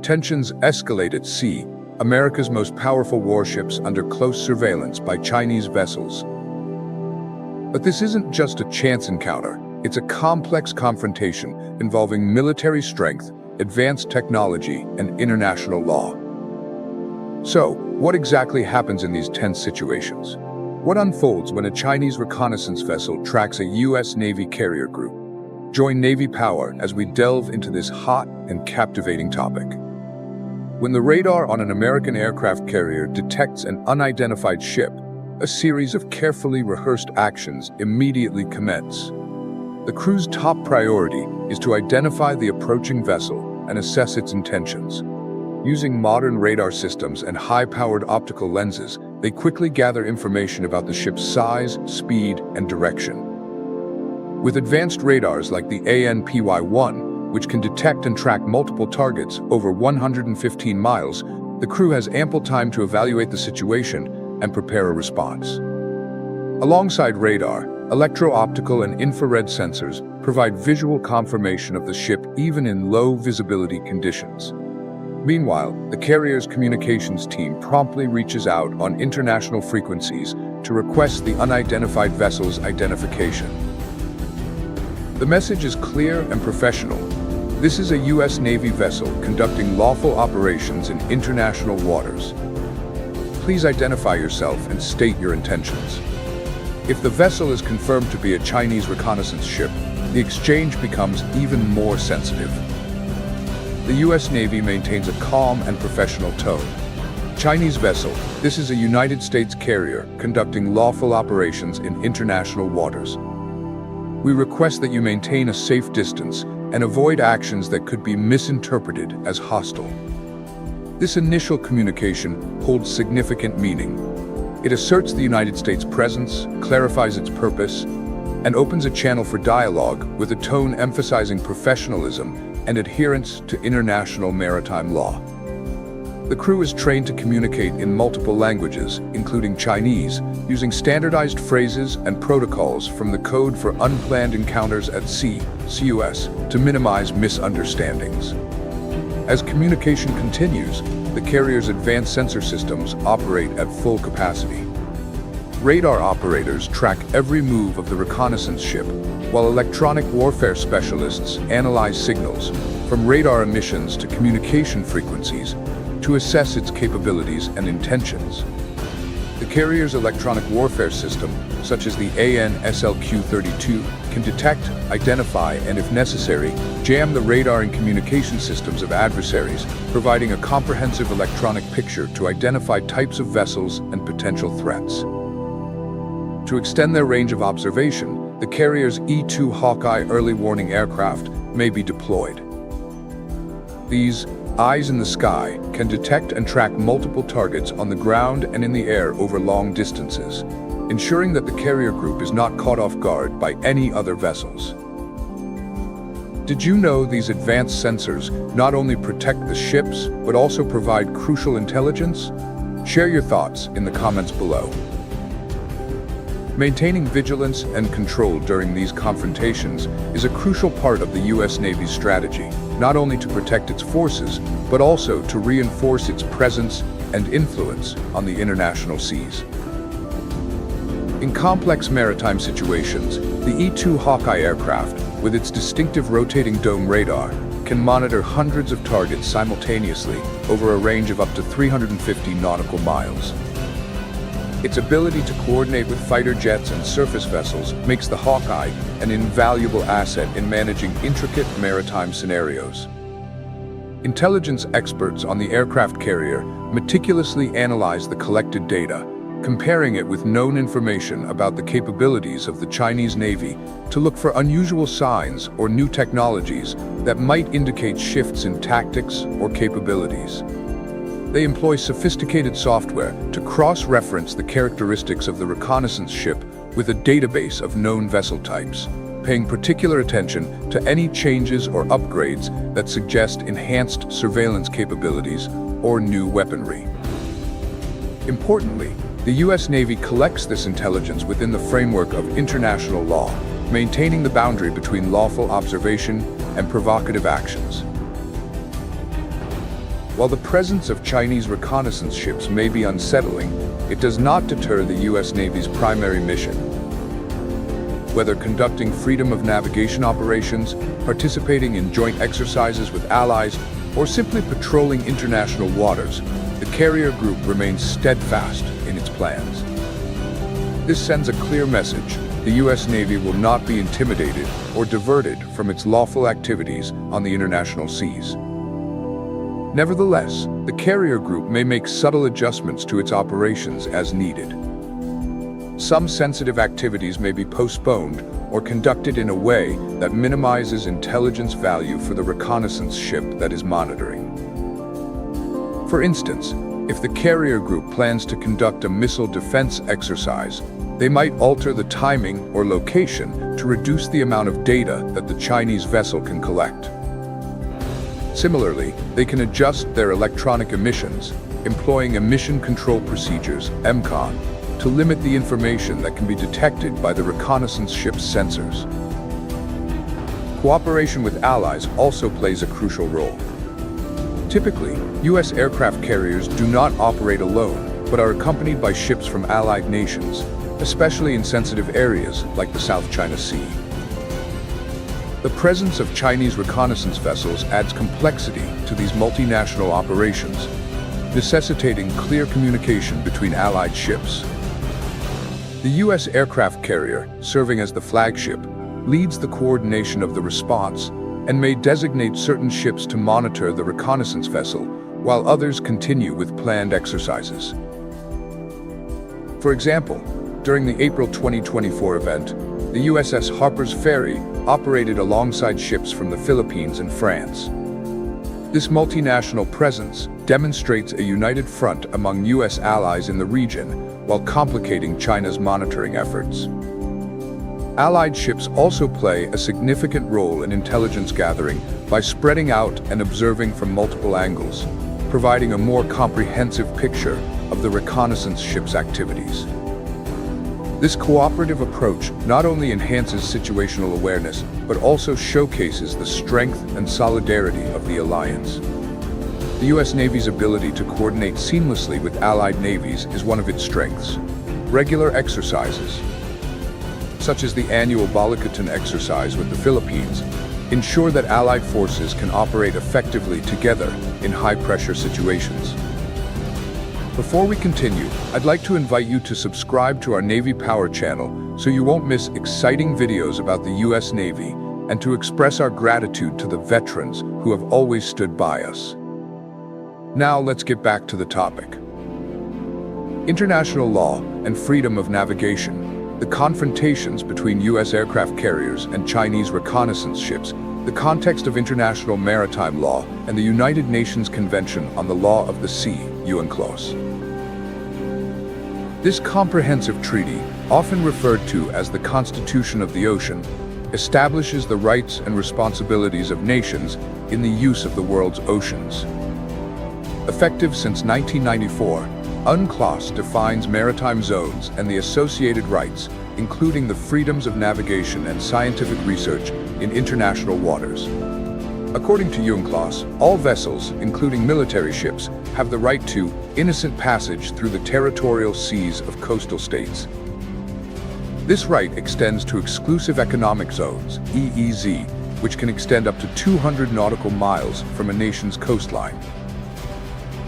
Tensions escalate at sea, America's most powerful warships under close surveillance by Chinese vessels. But this isn't just a chance encounter, it's a complex confrontation involving military strength, advanced technology, and international law. So, what exactly happens in these tense situations? What unfolds when a Chinese reconnaissance vessel tracks a U.S. Navy carrier group? Join Navy Power as we delve into this hot and captivating topic. When the radar on an American aircraft carrier detects an unidentified ship, a series of carefully rehearsed actions immediately commence. The crew's top priority is to identify the approaching vessel and assess its intentions. Using modern radar systems and high-powered optical lenses, they quickly gather information about the ship's size, speed, and direction. With advanced radars like the ANPY-1, which can detect and track multiple targets over 115 miles, the crew has ample time to evaluate the situation and prepare a response. Alongside radar, electro-optical and infrared sensors provide visual confirmation of the ship even in low-visibility conditions. Meanwhile, the carrier's communications team promptly reaches out on international frequencies to request the unidentified vessel's identification. The message is clear and professional. This is a U.S. Navy vessel conducting lawful operations in international waters. Please identify yourself and state your intentions. If the vessel is confirmed to be a Chinese reconnaissance ship, the exchange becomes even more sensitive. The U.S. Navy maintains a calm and professional tone. Chinese vessel, this is a United States carrier conducting lawful operations in international waters. We request that you maintain a safe distance and avoid actions that could be misinterpreted as hostile. This initial communication holds significant meaning. It asserts the United States' presence, clarifies its purpose, and opens a channel for dialogue with a tone emphasizing professionalism and adherence to international maritime law. The crew is trained to communicate in multiple languages, including Chinese, using standardized phrases and protocols from the Code for Unplanned Encounters at Sea, CUS, to minimize misunderstandings. As communication continues, the carrier's advanced sensor systems operate at full capacity. Radar operators track every move of the reconnaissance ship, while electronic warfare specialists analyze signals, from radar emissions to communication frequencies, to assess its capabilities and intentions. The carrier's electronic warfare system, such as the AN/SLQ-32, can detect, identify, and if necessary, jam the radar and communication systems of adversaries, providing a comprehensive electronic picture to identify types of vessels and potential threats. To extend their range of observation, the carrier's E-2 Hawkeye early warning aircraft may be deployed. These eyes in the sky can detect and track multiple targets on the ground and in the air over long distances, ensuring that the carrier group is not caught off guard by any other vessels. Did you know these advanced sensors not only protect the ships, but also provide crucial intelligence? Share your thoughts in the comments below. Maintaining vigilance and control during these confrontations is a crucial part of the U.S. Navy's strategy, not only to protect its forces, but also to reinforce its presence and influence on the international seas. In complex maritime situations, the E-2 Hawkeye aircraft, with its distinctive rotating dome radar, can monitor hundreds of targets simultaneously over a range of up to 350 nautical miles. Its ability to coordinate with fighter jets and surface vessels makes the Hawkeye an invaluable asset in managing intricate maritime scenarios. Intelligence experts on the aircraft carrier meticulously analyze the collected data, comparing it with known information about the capabilities of the Chinese Navy to look for unusual signs or new technologies that might indicate shifts in tactics or capabilities. They employ sophisticated software to cross-reference the characteristics of the reconnaissance ship with a database of known vessel types, paying particular attention to any changes or upgrades that suggest enhanced surveillance capabilities or new weaponry. Importantly, the U.S. Navy collects this intelligence within the framework of international law, maintaining the boundary between lawful observation and provocative actions. While the presence of Chinese reconnaissance ships may be unsettling, it does not deter the U.S. Navy's primary mission. Whether conducting freedom of navigation operations, participating in joint exercises with allies, or simply patrolling international waters, the carrier group remains steadfast in its plans. This sends a clear message: the U.S. Navy will not be intimidated or diverted from its lawful activities on the international seas. Nevertheless, the carrier group may make subtle adjustments to its operations as needed. Some sensitive activities may be postponed or conducted in a way that minimizes intelligence value for the reconnaissance ship that is monitoring. For instance, if the carrier group plans to conduct a missile defense exercise, they might alter the timing or location to reduce the amount of data that the Chinese vessel can collect. Similarly, they can adjust their electronic emissions, employing emission control procedures, EMCON, to limit the information that can be detected by the reconnaissance ship's sensors. Cooperation with allies also plays a crucial role. Typically, U.S. aircraft carriers do not operate alone, but are accompanied by ships from allied nations, especially in sensitive areas like the South China Sea. The presence of Chinese reconnaissance vessels adds complexity to these multinational operations, necessitating clear communication between allied ships. The U.S. aircraft carrier, serving as the flagship, leads the coordination of the response and may designate certain ships to monitor the reconnaissance vessel, while others continue with planned exercises. For example, during the April 2024 event, the USS Harper's Ferry operated alongside ships from the Philippines and France. This multinational presence demonstrates a united front among U.S. allies in the region while complicating China's monitoring efforts. Allied ships also play a significant role in intelligence gathering by spreading out and observing from multiple angles, providing a more comprehensive picture of the reconnaissance ship's activities. This cooperative approach not only enhances situational awareness, but also showcases the strength and solidarity of the alliance. The U.S. Navy's ability to coordinate seamlessly with allied navies is one of its strengths. Regular exercises, such as the annual Balikatan exercise with the Philippines, ensure that allied forces can operate effectively together in high-pressure situations. Before we continue, I'd like to invite you to subscribe to our Navy Power channel so you won't miss exciting videos about the U.S. Navy, and to express our gratitude to the veterans who have always stood by us. Now let's get back to the topic. International law and freedom of navigation, the confrontations between U.S. aircraft carriers and Chinese reconnaissance ships, the context of international maritime law, and the United Nations Convention on the Law of the Sea, UNCLOS. This comprehensive treaty, often referred to as the Constitution of the Ocean, establishes the rights and responsibilities of nations in the use of the world's oceans. Effective since 1994, UNCLOS defines maritime zones and the associated rights, including the freedoms of navigation and scientific research in international waters. According to UNCLOS, all vessels, including military ships, have the right to innocent passage through the territorial seas of coastal states. This right extends to exclusive economic zones, EEZ, which can extend up to 200 nautical miles from a nation's coastline.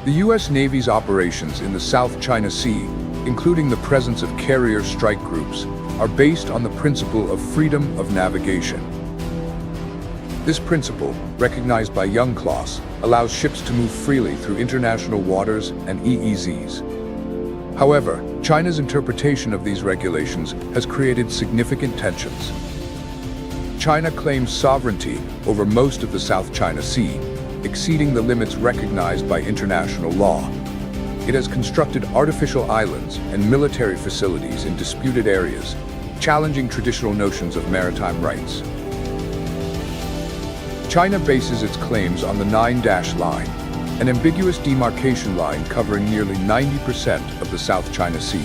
The U.S. Navy's operations in the South China Sea, including the presence of carrier strike groups, are based on the principle of freedom of navigation. This principle, recognized by UNCLOS, allows ships to move freely through international waters and EEZs. However, China's interpretation of these regulations has created significant tensions. China claims sovereignty over most of the South China Sea, exceeding the limits recognized by international law. It has constructed artificial islands and military facilities in disputed areas, challenging traditional notions of maritime rights. China bases its claims on the 9-dash line, an ambiguous demarcation line covering nearly 90% of the South China Sea.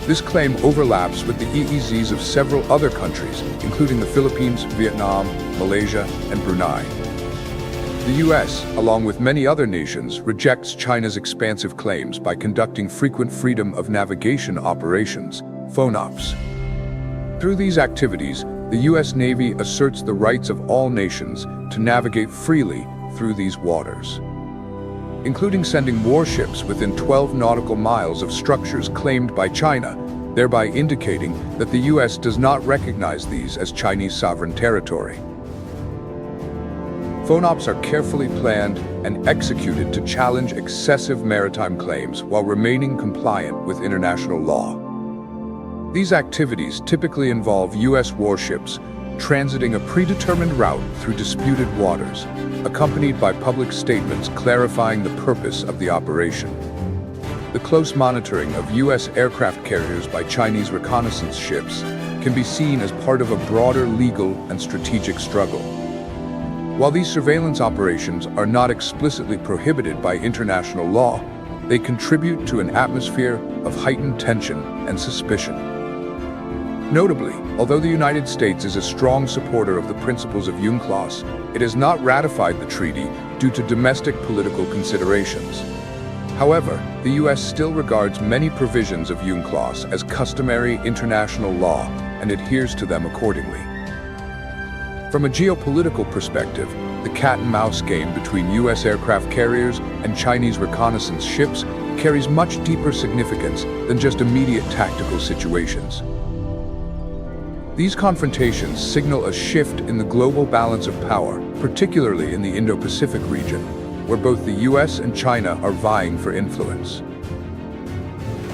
This claim overlaps with the EEZs of several other countries, including the Philippines, Vietnam, Malaysia, and Brunei. The The US, along with many other nations, rejects China's expansive claims by conducting frequent freedom of navigation operations, FONOPs. Through these activities, the US Navy asserts the rights of all nations to navigate freely through these waters, including sending warships within 12 nautical miles of structures claimed by China, thereby indicating that the US does not recognize these as Chinese sovereign territory. FONOPs are carefully planned and executed to challenge excessive maritime claims while remaining compliant with international law. These activities typically involve US warships transiting a predetermined route through disputed waters, accompanied by public statements clarifying the purpose of the operation. The close monitoring of US aircraft carriers by Chinese reconnaissance ships can be seen as part of a broader legal and strategic struggle. While these surveillance operations are not explicitly prohibited by international law, they contribute to an atmosphere of heightened tension and suspicion. Notably, although the United States is a strong supporter of the principles of UNCLOS, it has not ratified the treaty due to domestic political considerations. However, the US still regards many provisions of UNCLOS as customary international law and adheres to them accordingly. From a geopolitical perspective, the cat-and-mouse game between US aircraft carriers and Chinese reconnaissance ships carries much deeper significance than just immediate tactical situations. These confrontations signal a shift in the global balance of power, particularly in the Indo-Pacific region, where both the US and China are vying for influence.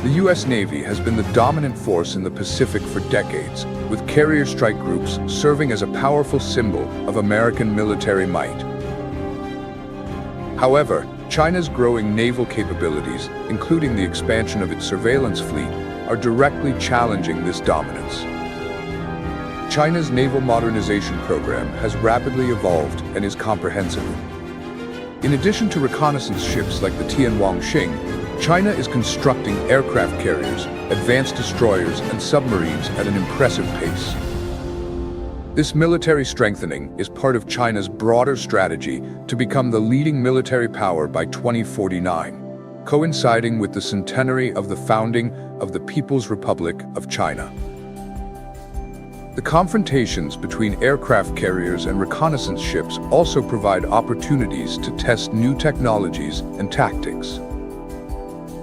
The US Navy has been the dominant force in the Pacific for decades, with carrier strike groups serving as a powerful symbol of American military might. However, China's growing naval capabilities, including the expansion of its surveillance fleet, are directly challenging this dominance. China's naval modernization program has rapidly evolved and is comprehensive. In addition to reconnaissance ships like the Tianwangxing, China is constructing aircraft carriers, advanced destroyers, and submarines at an impressive pace. This military strengthening is part of China's broader strategy to become the leading military power by 2049, coinciding with the centenary of the founding of the People's Republic of China. The confrontations between aircraft carriers and reconnaissance ships also provide opportunities to test new technologies and tactics.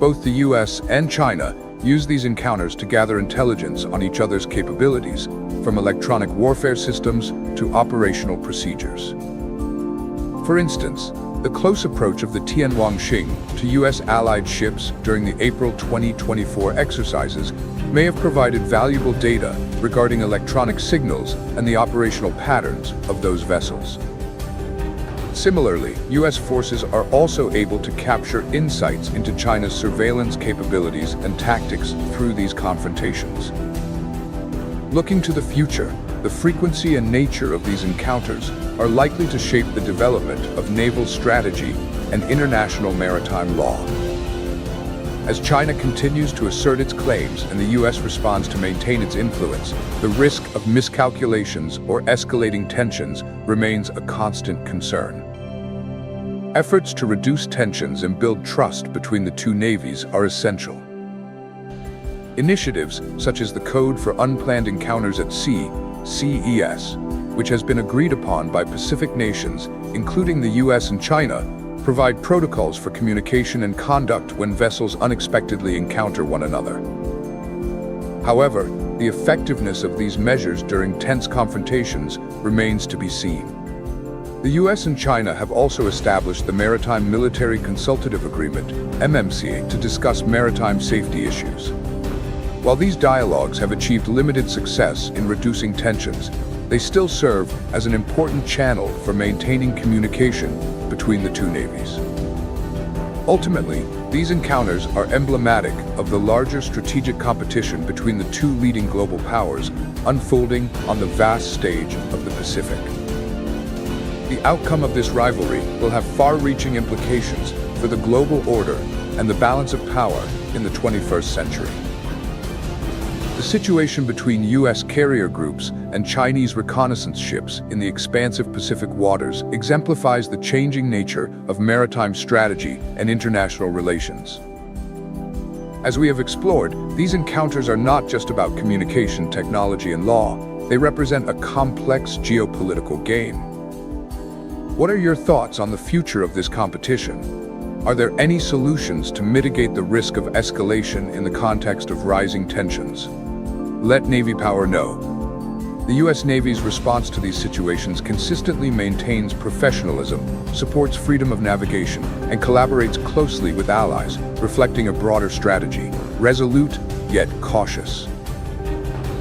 Both the US and China use these encounters to gather intelligence on each other's capabilities, from electronic warfare systems to operational procedures. For instance, the close approach of the Tianwangxing to US allied ships during the April 2024 exercises may have provided valuable data regarding electronic signals and the operational patterns of those vessels. Similarly, US forces are also able to capture insights into China's surveillance capabilities and tactics through these confrontations. Looking to the future, the frequency and nature of these encounters are likely to shape the development of naval strategy and international maritime law. As China continues to assert its claims and the US responds to maintain its influence, the risk of miscalculations or escalating tensions remains a constant concern. Efforts to reduce tensions and build trust between the two navies are essential. Initiatives such as the Code for Unplanned Encounters at Sea, CES, which has been agreed upon by Pacific nations, including the US and China, provide protocols for communication and conduct when vessels unexpectedly encounter one another. However, the effectiveness of these measures during tense confrontations remains to be seen. The US and China have also established the Maritime Military Consultative Agreement, MMCA, to discuss maritime safety issues. While these dialogues have achieved limited success in reducing tensions, they still serve as an important channel for maintaining communication between the two navies. Ultimately, these encounters are emblematic of the larger strategic competition between the two leading global powers unfolding on the vast stage of the Pacific. The outcome of this rivalry will have far-reaching implications for the global order and the balance of power in the 21st century. The situation between U.S. carrier groups and Chinese reconnaissance ships in the expansive Pacific waters exemplifies the changing nature of maritime strategy and international relations. As we have explored, these encounters are not just about communication, technology, and law. They represent a complex geopolitical game. What are your thoughts on the future of this competition? Are there any solutions to mitigate the risk of escalation in the context of rising tensions? Let Navy Power know. The U.S. Navy's response to these situations consistently maintains professionalism, supports freedom of navigation, and collaborates closely with allies, reflecting a broader strategy, resolute yet cautious.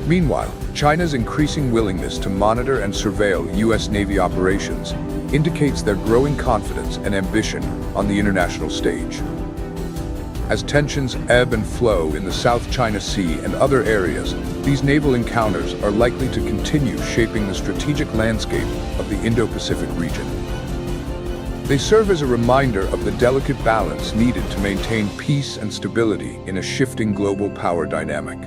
Meanwhile, China's increasing willingness to monitor and surveil U.S. Navy operations indicates their growing confidence and ambition on the international stage. As tensions ebb and flow in the South China Sea and other areas, these naval encounters are likely to continue shaping the strategic landscape of the Indo-Pacific region. They serve as a reminder of the delicate balance needed to maintain peace and stability in a shifting global power dynamic.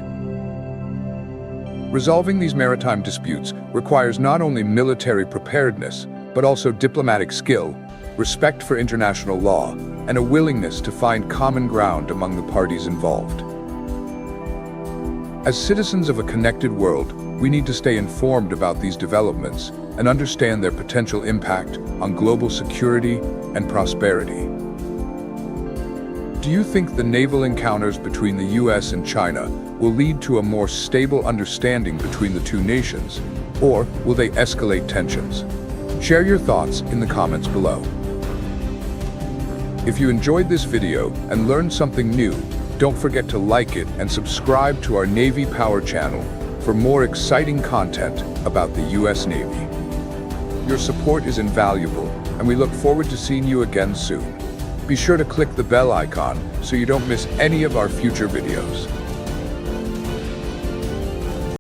Resolving these maritime disputes requires not only military preparedness, but also diplomatic skill, respect for international law, and a willingness to find common ground among the parties involved. As citizens of a connected world, we need to stay informed about these developments and understand their potential impact on global security and prosperity. Do you think the naval encounters between the U.S. and China will lead to a more stable understanding between the two nations, or will they escalate tensions? Share your thoughts in the comments below. If you enjoyed this video and learned something new, don't forget to like it and subscribe to our Navy Power channel for more exciting content about the U.S. Navy. Your support is invaluable, and we look forward to seeing you again soon. Be sure to click the bell icon so you don't miss any of our future videos.